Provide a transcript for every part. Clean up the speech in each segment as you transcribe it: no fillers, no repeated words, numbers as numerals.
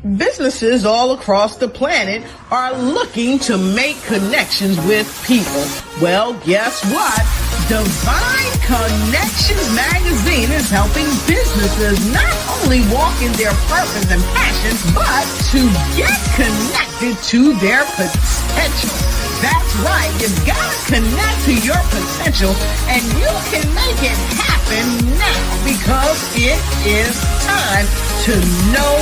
Businesses all across the planet are looking to make connections with people. Well, guess what? Divine Connections magazine is helping businesses not only walk in their purpose and passions, but to get connected to their potential. That's right. You've got to connect to your potential, and you can make it happen now because it is time to know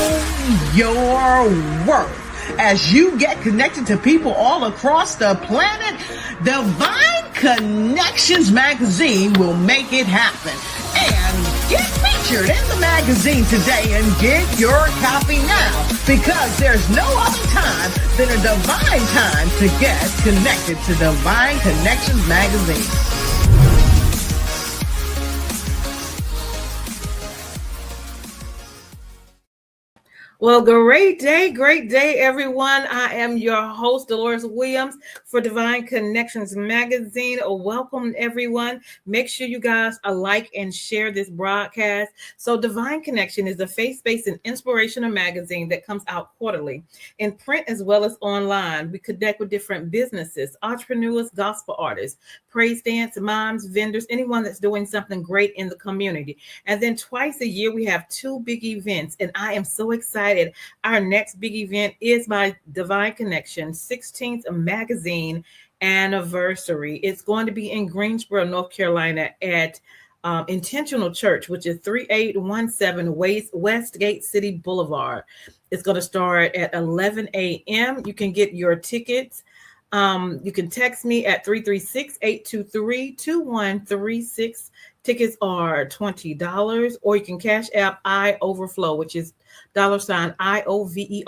your worth. As you get connected to people all across the planet, Divine Connections magazine will make it happen. And get featured in the magazine today and get your copy now, because there's no other time than a divine time to get connected to Divine Connections magazine. Well, great day, everyone. I am your host, Deloris Williams, for Divine Connections magazine. Welcome, everyone. Make sure you guys like and share this broadcast. So Divine Connection is a faith-based and inspirational magazine that comes out quarterly in print as well as online. We connect with different businesses, entrepreneurs, gospel artists, praise dance, moms, vendors, anyone that's doing something great in the community. And then twice a year, we have two big events, and I am so excited. Our next big event is my Divine Connection 16th magazine anniversary. It's going to be in Greensboro, North Carolina at Intentional Church, which is 3817 Westgate City Boulevard. It's going to start at 11 a.m. You can get your tickets. You can text me at 336-823-2136. Tickets are $20, or you can cash app iOverflow, which is $IOVERFLOW.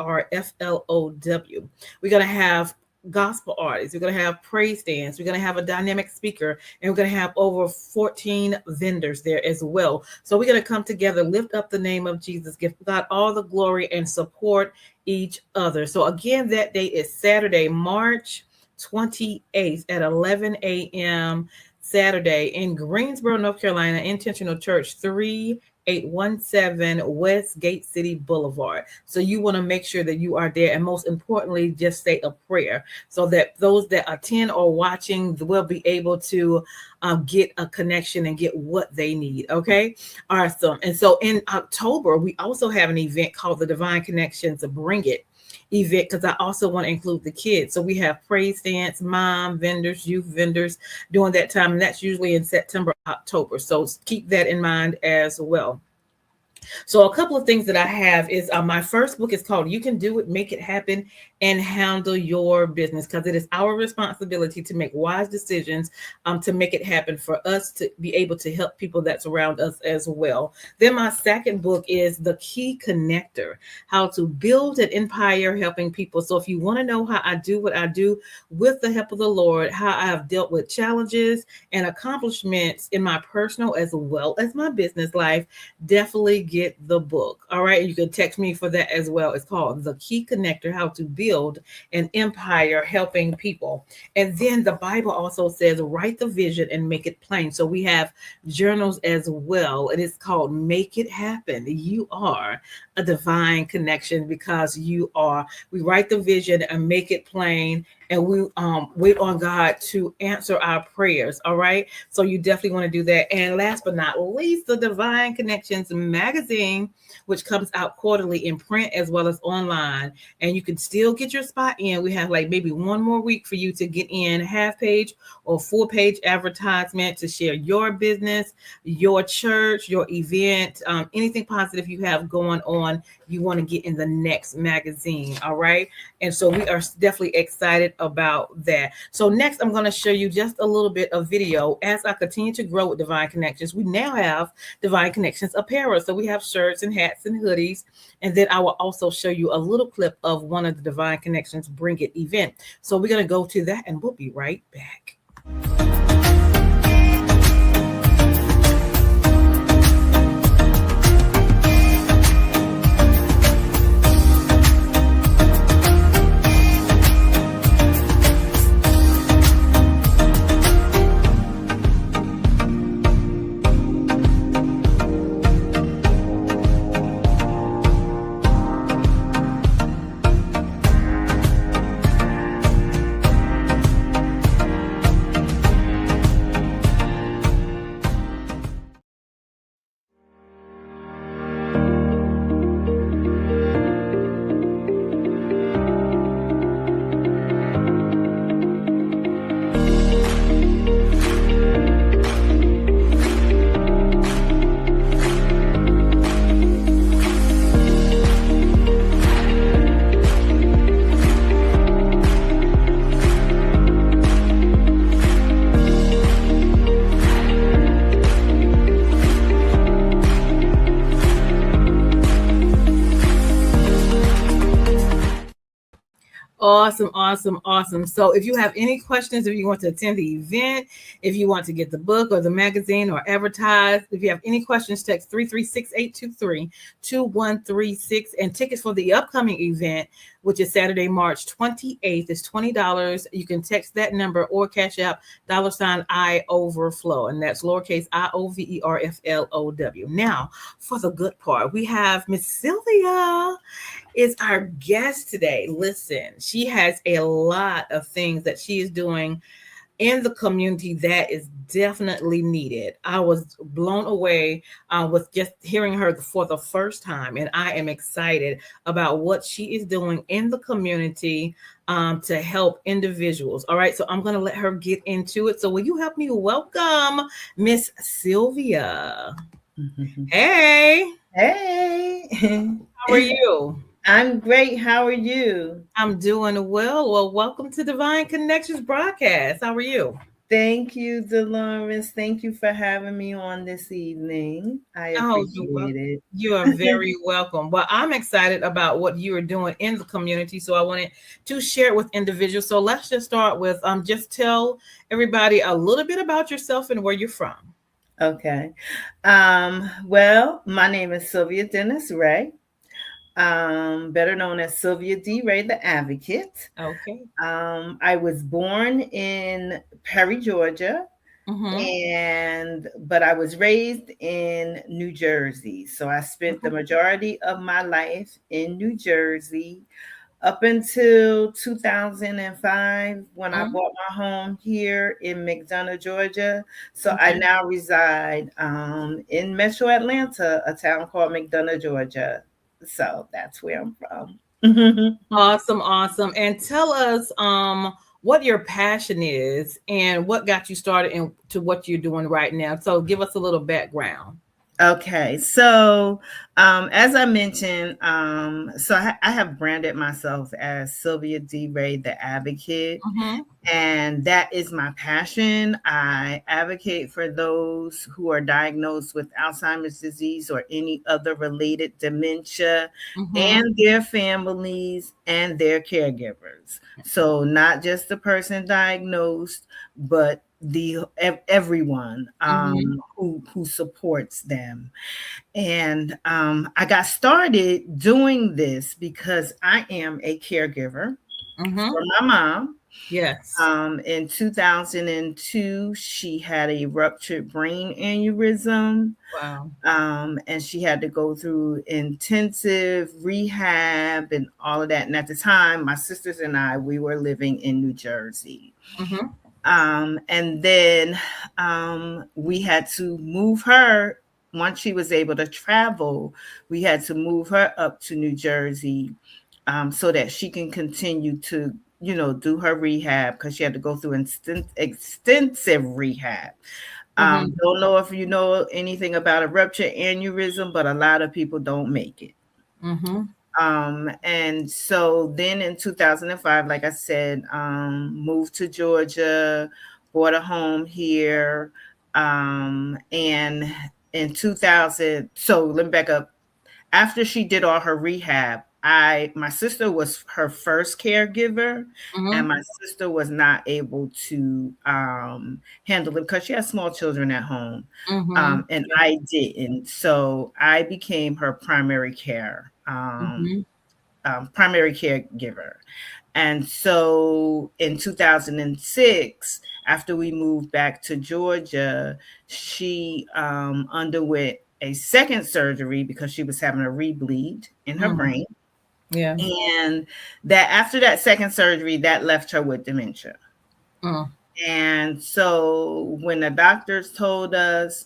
We're going to have gospel artists. We're going to have praise dance. We're going to have a dynamic speaker, and we're going to have over 14 vendors there as well. So we're going to come together, lift up the name of Jesus, give God all the glory, and support each other. So again, that date is Saturday, March 28th at 11 a.m. Saturday in Greensboro, North Carolina, Intentional Church, 3817 Westgate City Boulevard. So you want to make sure that you are there, and most importantly, just say a prayer so that those that attend or watching will be able to get a connection and get what they need. Okay, awesome. And so in October, we also have an event called the Divine Connections Bring It event, because I also want to include the kids. So we have praise dance, mom vendors, youth vendors during that time, and that's usually in September, October. So keep that in mind as well. So a couple of things that I have is my first book is called You Can Do It, Make It Happen, and Handle Your Business, because it is our responsibility to make wise decisions to make it happen, for us to be able to help people that's around us as well. Then my second book is The Key Connector, How to Build an Empire Helping People. So if you want to know how I do what I do with the help of the Lord, how I have dealt with challenges and accomplishments in my personal as well as my business life, definitely get the book. All right. You can text me for that as well. It's called The Key Connector, How to Build an Empire Helping People. And then the Bible also says, write the vision and make it plain. So we have journals as well. It is called Make It Happen. You are a divine connection because you are. We write the vision and make it plain, and we wait on God to answer our prayers. All right. So you definitely want to do that. And last but not least, the Divine Connections magazine, which comes out quarterly in print as well as online. And you can still get your spot in. We have like maybe one more week for you to get in, half page or full page advertisement to share your business, your church, your event, anything positive you have going on, you want to get in the next magazine. All right. And so we are definitely excited about that. So next, I'm going to show you just a little bit of video as I continue to grow with Divine Connections. We now have Divine Connections apparel. So we have shirts and hats and hoodies. And then I will also show you a little clip of one of the Divine Connections Bring It event. So we're going to go to that and we'll be right back. Awesome, awesome, awesome. So if you have any questions, if you want to attend the event, if you want to get the book or the magazine or advertise, if you have any questions, text 336-823-2136. And tickets for the upcoming event, which is Saturday, March 28th, is $20. You can text that number or cash out $I overflow. And that's lowercase IOVERFLOW. Now, for the good part, we have Miss Sylvia is our guest today. Listen, she has a lot of things that she is doing in the community that is definitely needed. I was blown away with just hearing her for the first time, and I am excited about what she is doing in the community to help individuals. All right, so I'm going to let her get into it. So will you help me welcome Miss Sylvia? Hey. Hey. How are you? I'm great. How are you? I'm doing well. Well, welcome to Divine Connections broadcast. How are you? Thank you, Deloris. Thank you for having me on this evening. I Oh, appreciate it. you are very welcome. Well, I'm excited about what you are doing in the community, so I wanted to share it with individuals. So let's just start with just tell everybody a little bit about yourself and where you're from. Okay. Well, my name is Sylvia Dennis Wray. Better known as Sylvia D. Wray, the Advocate. Okay. I was born in Perry, Georgia, but I was raised in New Jersey. So I spent the majority of my life in New Jersey up until 2005 when I bought my home here in McDonough, Georgia. So I now reside in Metro Atlanta, a town called McDonough, Georgia. So that's where I'm from. Awesome, awesome. And tell us what your passion is and what got you started into what you're doing right now. So give us a little background. Okay, so as I mentioned, so I have branded myself as Sylvia D. Wray, the Advocate, and that is my passion. I advocate for those who are diagnosed with Alzheimer's disease or any other related dementia and their families and their caregivers. So not just the person diagnosed, but everyone who supports them. And I got started doing this because I am a caregiver for my mom. Yes. In 2002, she had a ruptured brain aneurysm. Wow. And she had to go through intensive rehab and all of that. And at the time, my sisters and we were living in New Jersey. And then we had to move her. Once she was able to travel, we had to move her up to New Jersey so that she can continue to, do her rehab because she had to go through extensive rehab. Don't know if you know anything about a ruptured aneurysm, but a lot of people don't make it. And so then in 2005, like I said, moved to Georgia, bought a home here. And in 2000, so let me back up. After she did all her rehab, my sister was her first caregiver, and my sister was not able to handle it because she had small children at home, and I didn't. So I became her primary caregiver. And so in 2006, after we moved back to Georgia, she underwent a second surgery because she was having a rebleed in her brain. Yeah. And that after that second surgery, that left her with dementia. And so when the doctors told us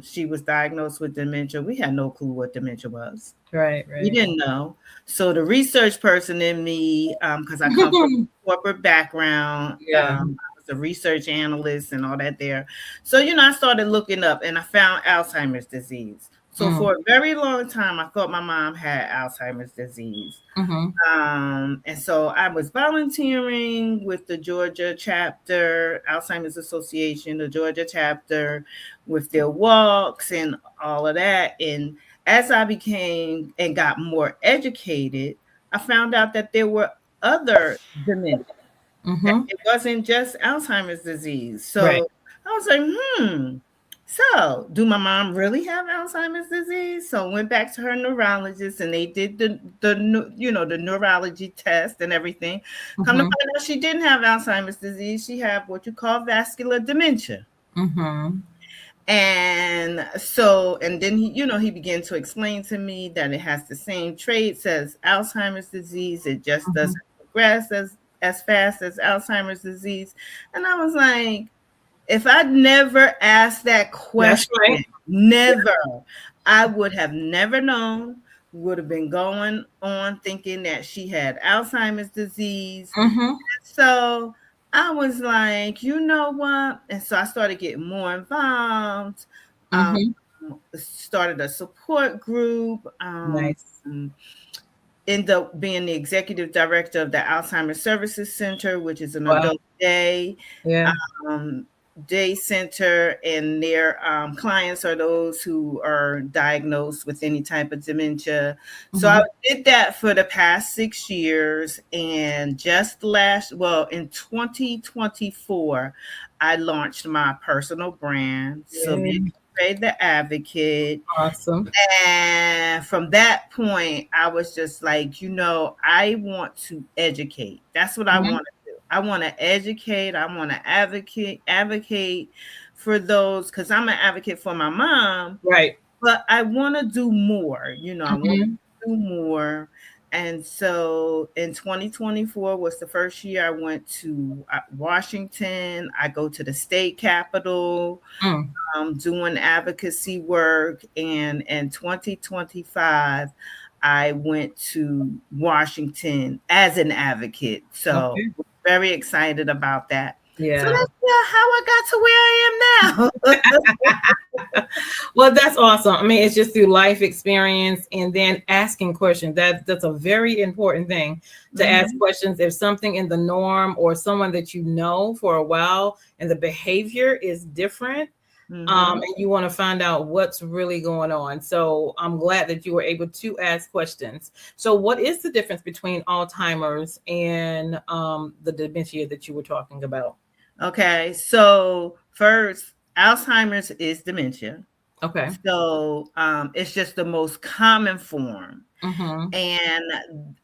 she was diagnosed with dementia, we had no clue what dementia was. Right. We didn't know. So the research person in me, because I come from a corporate background, I was a research analyst and all that there. So, I started looking up and I found Alzheimer's disease. So for a very long time, I thought my mom had Alzheimer's disease. And so I was volunteering with the Georgia chapter, Alzheimer's Association, the Georgia chapter, with their walks and all of that. And as I became and got more educated, I found out that there were other dementia. Mm-hmm. It wasn't just Alzheimer's disease. Right. So I was like, so do my mom really have Alzheimer's disease? So I went back to her neurologist and they did the neurology test and everything. Come to Mm-hmm. find out she didn't have Alzheimer's disease. She had what you call vascular dementia. Mm-hmm. And so, and then he began to explain to me that it has the same traits as Alzheimer's disease. It just Mm-hmm. doesn't progress as fast as Alzheimer's disease. And I was like, if I'd never asked that That's question, right. never, I would have never known, would have been going on thinking that she had Alzheimer's disease. Mm-hmm. So I was like, you know what? And so I started getting more involved. Mm-hmm. Started a support group. Nice. Ended up being the executive director of the Alzheimer's Services Center, which is an Wow. adult day. Yeah. Day center, and their clients are those who are diagnosed with any type of dementia. So I did that for the past 6 years, and just in 2024, I launched my personal brand, Sylvia, the Advocate. Awesome. And from that point, I was just like, I want to educate. That's what I want to do. I want to educate. I want to advocate for those, because I'm an advocate for my mom. Right. But I want to do more. I want to do more. And so in 2024 was the first year I went to Washington. I go to the state capitol. Doing advocacy work, and in 2025 I went to Washington as an advocate. So very excited about that. Yeah. So that's how I got to where I am now. Well, that's awesome. I mean, it's just through life experience and then asking questions. That's a very important thing, to ask questions. If something in the norm or someone that you know for a while and the behavior is different, and you want to find out what's really going on. So I'm glad that you were able to ask questions. So what is the difference between Alzheimer's and the dementia that you were talking about? Okay, so first, Alzheimer's is dementia. Okay. So it's just the most common form. And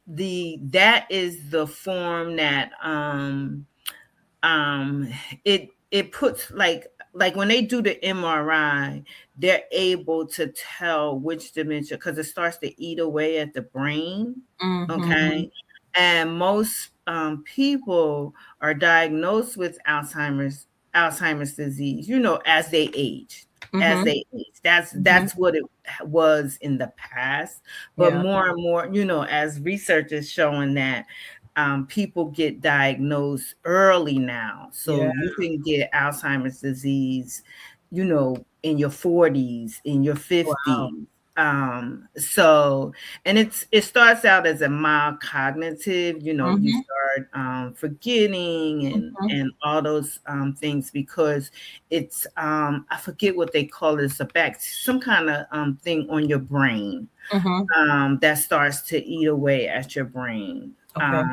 that is the form that it puts, like when they do the MRI, they're able to tell which dementia, because it starts to eat away at the brain. Okay. And most people are diagnosed with Alzheimer's disease, as they age. That's what it was in the past. But more and more, as research is showing that people get diagnosed early now. So you can get Alzheimer's disease, in your 40s, in your 50s. Wow. So, and it starts out as a mild cognitive, you start forgetting and all those things, because it's I forget what they call it. It's some kind of thing on your brain that starts to eat away at your brain. Okay.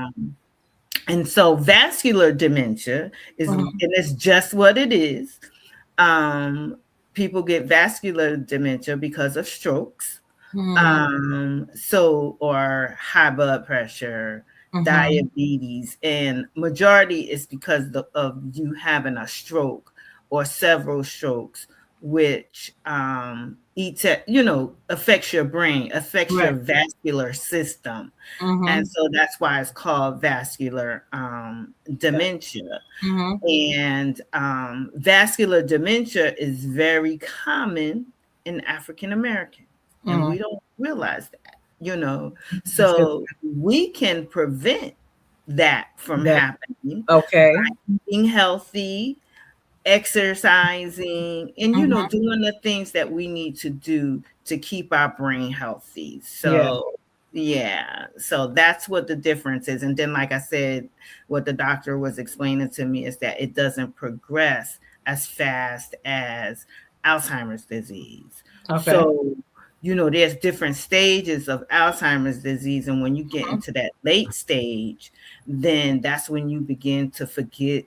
And so vascular dementia is, and it's just what it is. People get vascular dementia because of strokes, or high blood pressure, diabetes, and majority is because of you having a stroke or several strokes, which affects your brain, affects your vascular system. And so that's why it's called vascular dementia. And vascular dementia is very common in African American, and we don't realize that, so we can prevent that from happening. Okay. By eating healthy, exercising, and doing the things that we need to do to keep our brain healthy. So so that's what the difference is. And then, like I said, what the doctor was explaining to me is that it doesn't progress as fast as Alzheimer's disease. So there's different stages of Alzheimer's disease. And when you get into that late stage, then that's when you begin to forget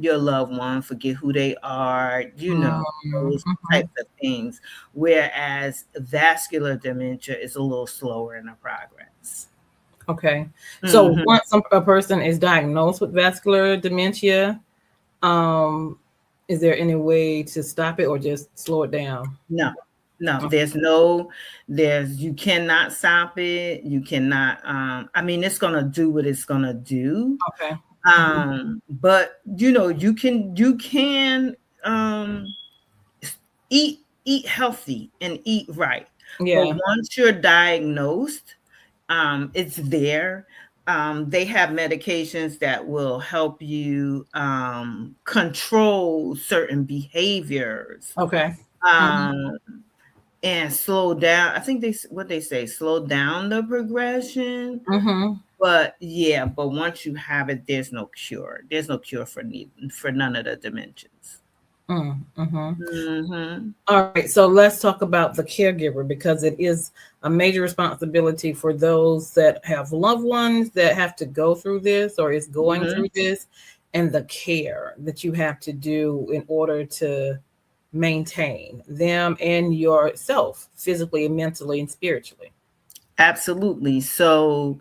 your loved one, forget who they are, those types of things. Whereas vascular dementia is a little slower in the progress. Okay. So once a person is diagnosed with vascular dementia, is there any way to stop it or just slow it down? No, Okay. you cannot stop it. You cannot, it's going to do what it's going to do. Okay. But you can eat healthy and eat right. Yeah. But once you're diagnosed, it's there. They have medications that will help you control certain behaviors. Okay. And slow down. I think they say, slow down the progression. But once you have it, there's no cure. There's no cure for none of the dementias. All right, so let's talk about the caregiver, because it is a major responsibility for those that have loved ones that have to go through this or is going through this, and the care that you have to do in order to maintain them and yourself physically and mentally and spiritually. Absolutely. So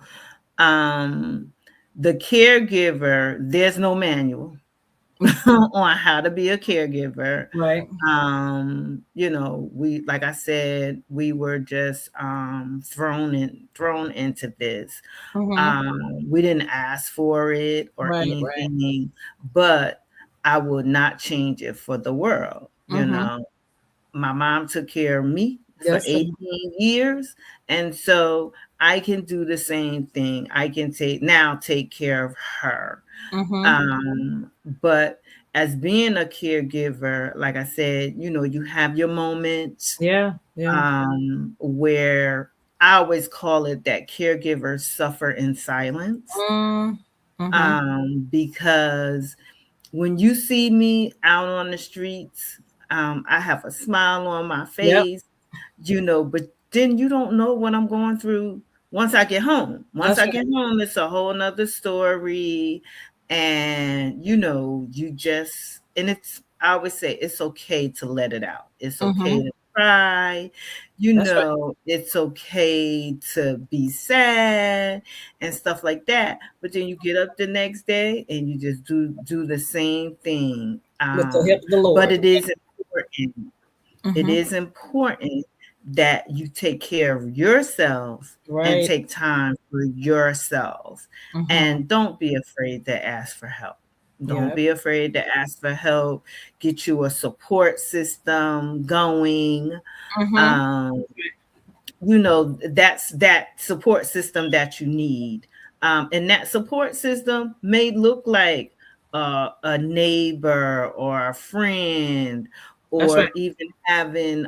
the caregiver, there's no manual on how to be a caregiver. Right. We, like I said, we were just thrown into this. We didn't ask for it or anything, but I would not change it for the world. My mom took care of me for 18 years. And so I can do the same thing. I can take care of her. But as being a caregiver, like I said, you have your moments. Where I always call it that caregivers suffer in silence. Because when you see me out on the streets, I have a smile on my face, but then you don't know what I'm going through once I get home. Once I get home, it's a whole nother story. And, I always say it's okay to let it out. It's okay to cry. It's okay to be sad and stuff like that. But then you get up the next day and you just do the same thing. With the help of the Lord. But it is important. It is important that you take care of yourself and take time for yourself. And don't be afraid to ask for help. Don't be afraid to ask for help. Get you a support system going. That's that support system that you need. And that support system may look like a neighbor or a friend, or even having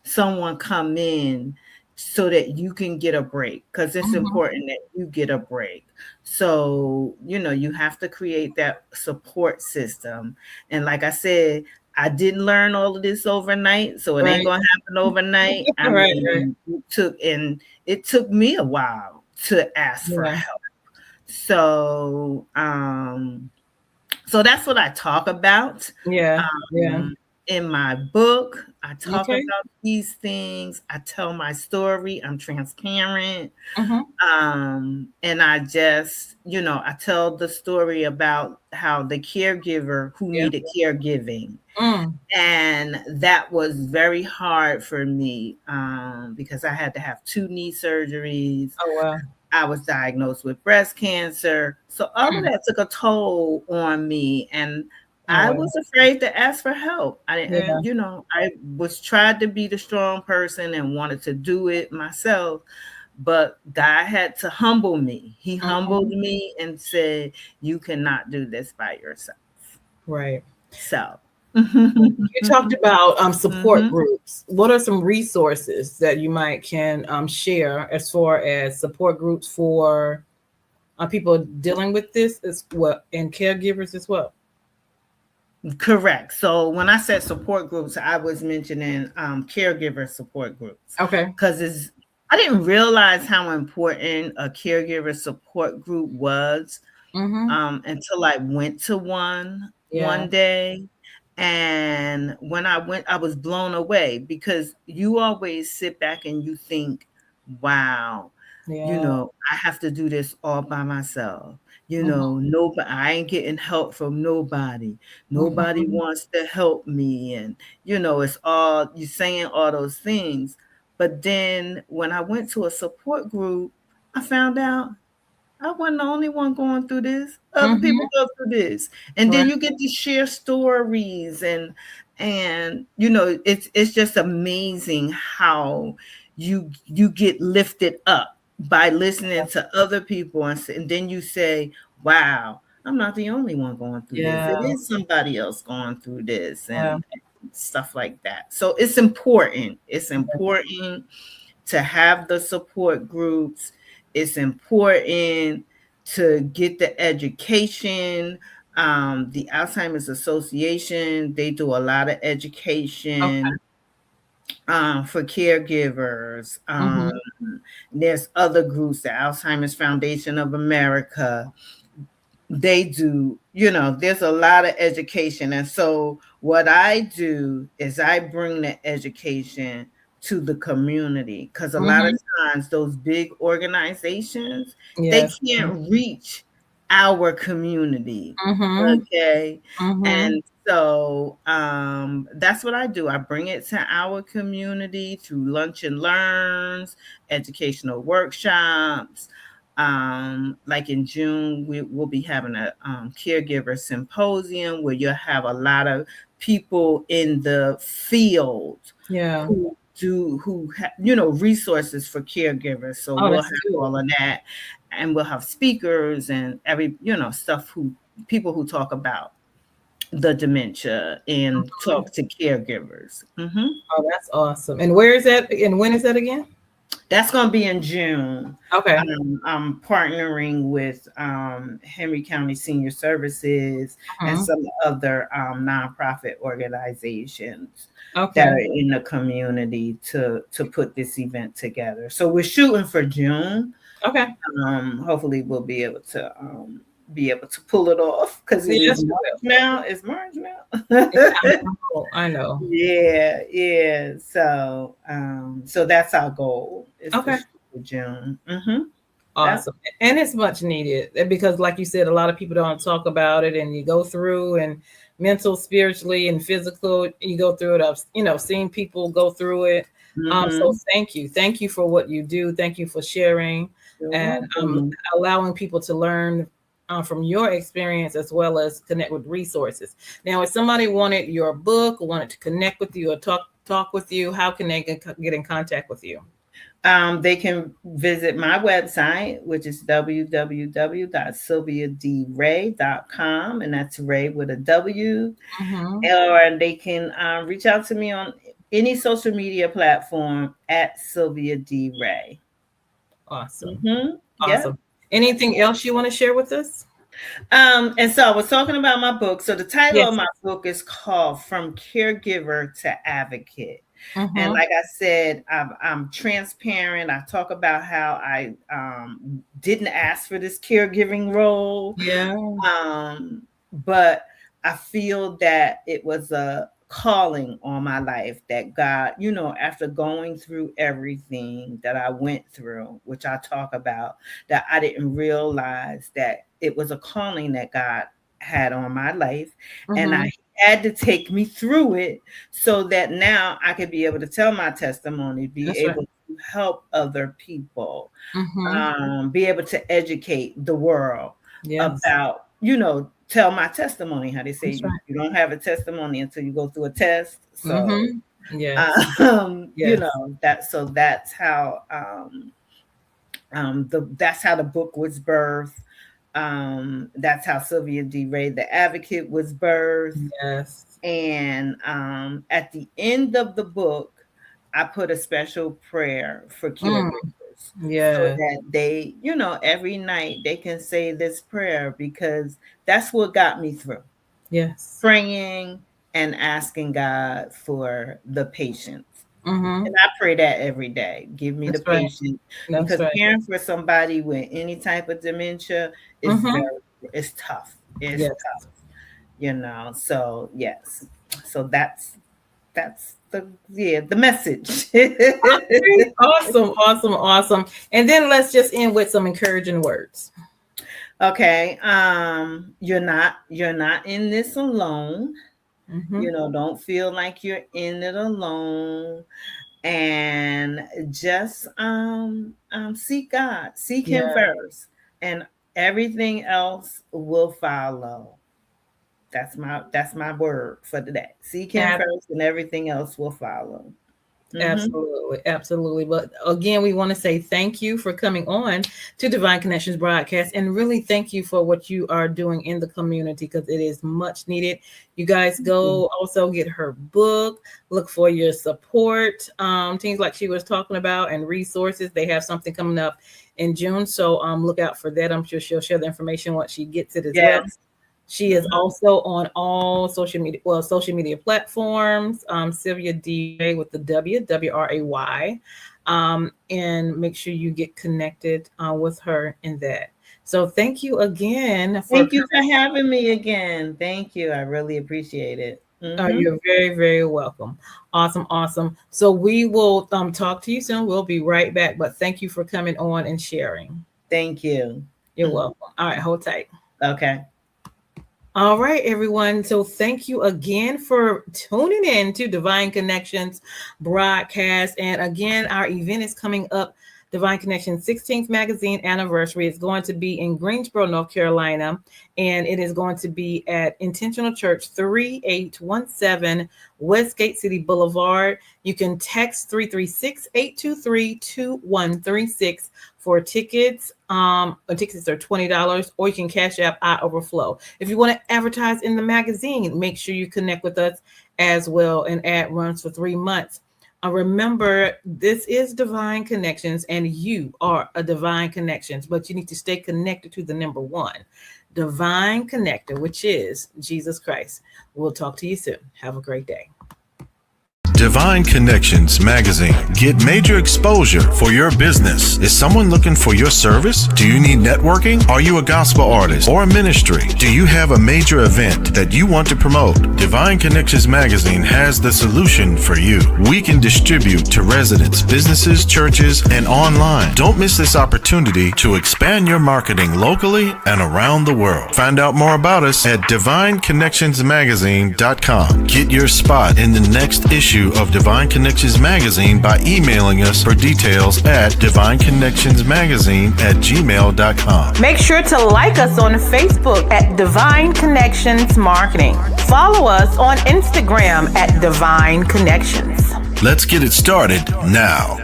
someone come in so that you can get a break, because it's important that you get a break. So, you have to create that support system. And like I said, I didn't learn all of this overnight, so it ain't going to happen overnight. It took me a while to ask for help. So, so that's what I talk about. In my book, I talk about these things. I tell my story. I'm transparent. And I just, I tell the story about how the caregiver who needed caregiving. And that was very hard for me because I had to have 2 knee surgeries. I was diagnosed with breast cancer. So all of that took a toll on me. And I was afraid to ask for help. I was tried to be the strong person and wanted to do it myself, but God had to humble me. He humbled me and said, "You cannot do this by yourself." Right. So you talked about support groups. What are some resources that you can share as far as support groups for people dealing with this as well, and caregivers as well? Correct. So when I said support groups, I was mentioning caregiver support groups, Okay. because I didn't realize how important a caregiver support group was until I went to one day. And when I went, I was blown away, because you always sit back and you think, wow, Yeah. I have to do this all by myself. Mhm. Nobody, I ain't getting help from nobody. Nobody Mhm. wants to help me. And, it's all you saying all those things. But then when I went to a support group, I found out I wasn't the only one going through this. Other people Mhm. go through this. And Right. then you get to share stories, and it's just amazing how you get lifted up by listening to other people, and then you say, wow, I'm not the only one going through this. It Yeah. is somebody else going through this, Yeah. and stuff like that. So it's important. It's important to have the support groups. It's important to get the education. The Alzheimer's Association, they do a lot of Okay. education for caregivers. Mhm. There's other groups, the Alzheimer's Foundation of America. They do, there's a lot of education. And so what I do is I bring the education to the community, because a lot of Mhm. times those big organizations, they Yes. can't reach our community. Mhm. Okay. Mhm. And so that's what I do. I bring it to our community through lunch and learns, educational workshops. Like in June, will be having a caregiver symposium where you'll have a lot of people in the field Yeah. resources for caregivers. So Oh, we'll that's have good. all of that, and we'll have speakers and stuff, people who talk about the dementia and talk to caregivers. Oh, that's awesome. And where is that? And when is that again? That's going to be in June. Okay. I'm partnering with Henry County Senior Services and Mhm. some other nonprofit organizations that Okay. are in the community to put this event together. So we're shooting for June. Okay. Hopefully we'll be able to pull it off, because it is Yes, you March will. now. It's March now. Yeah, I know. I know. Yeah, yeah. So that's our goal, is to Okay. shoot for June. Yeah. Awesome. And it's much needed because, like you said, a lot of people don't talk about it, and you go through and mental, spiritually, and physical, you go through it. I've, seen people go through it. So Mm-hmm. thank you. Thank you for what you do. Thank you for sharing You're and welcome. allowing people to learn from your experience as well as connect with resources. Now, if somebody wanted your book, wanted to connect with you or talk with you, how can they get in contact with you? They can visit my website, which is www.sylviadray.com, and that's Ray with a W. Mm-hmm. Or they can reach out to me on any social media platform at Sylvia D. Ray. Awesome. Yeah. Awesome. Anything else you want to share with us? And so I was talking about my book. So the title of Yes. my book is called From Caregiver to Advocate. And Mm-hmm. like I said, I'm transparent. I talk about how I didn't ask for this caregiving role, Yeah. but I feel that it was a calling on my life, that God, after going through everything that I went through, which I talk about, that I didn't realize that it was a calling that God had on my life. And Mm-hmm. I had to take me through it so that now I could be able to tell my testimony, be That's right. able to help other people, Mm-hmm. be able to educate the world Yes. about, tell my testimony. How they say, That's right. you don't have a testimony until you go through a test. So, Mm-hmm. Yes. Yes. that's how that's how the book was birthed. That's how Sylvia D. Ray, the Advocate, was birthed. Yes. And at the end of the book, I put a special prayer for Mm. caregivers, so Yeah. that they, every night they can say this prayer, because that's what got me through. Yes. Praying and asking God for the patience. Mm-hmm. And I pray that every day. Give me That's the right. patience. That's Because right. caring for somebody with any type of dementia is Mm-hmm. it's tough. It's Yes. tough, you know. So yes. So that's the message. Okay. Awesome, awesome, awesome. And then let's just end with some encouraging words. Okay. You're not in this alone. Mm-hmm. You know, don't feel like you're in it alone. And just seek God, seek Yeah. him first, and everything else will follow. That's my word for today. Seek him Ab- first and everything else will follow. Mm-hmm. Absolutely, absolutely. But again, we want to say thank you for coming on to Divine Connections broadcast, and really thank you for what you are doing in the community, because it is much needed. You guys go also get her book, look for your support, things like she was talking about, and resources. They have something coming up in June, so look out for that. I'm sure she'll share the information once she gets it as well. Yes. She is also on all social media platforms. Sylvia D. Wray with the W-R-A-Y. And make sure you get connected with her in that. So thank you again Thank you for having me again. Thank you. I really appreciate it. You're very, very welcome. Awesome, awesome. So we will talk to you soon. We'll be right back. But thank you for coming on and sharing. Thank you. You're welcome. All right, hold tight. Okay. All right, everyone. So thank you again for tuning in to Divine Connections broadcast. And again, our event is coming up, Divine Connections 16th magazine anniversary. It's going to be in Greensboro, North Carolina, and it is going to be at Intentional Church, 3817 Westgate City Boulevard. You can text 336-823-2136 for tickets. Tickets are $20, or you can cash app iOverflow. If you want to advertise in the magazine, make sure you connect with us as well. And ad runs for 3 months. Remember, this is Divine Connections, and you are a Divine Connections, but you need to stay connected to the number one, Divine Connector, which is Jesus Christ. We'll talk to you soon. Have a great day. Divine Connections magazine. Get major exposure for your business. Is someone looking for your service? Do you need networking? Are you a gospel artist or a ministry? Do you have a major event that you want to promote? Divine Connections magazine has the solution for you. We can distribute to residents, businesses, churches, and online. Don't miss this opportunity to expand your marketing locally and around the world. Find out more about us at divineconnectionsmagazine.com. Get your spot in the next issue of Divine Connections magazine by emailing us for details at divineconnectionsmagazine@gmail.com. Make sure to like us on Facebook at Divine Connections Marketing. Follow us on Instagram at Divine Connections. Let's get it started now.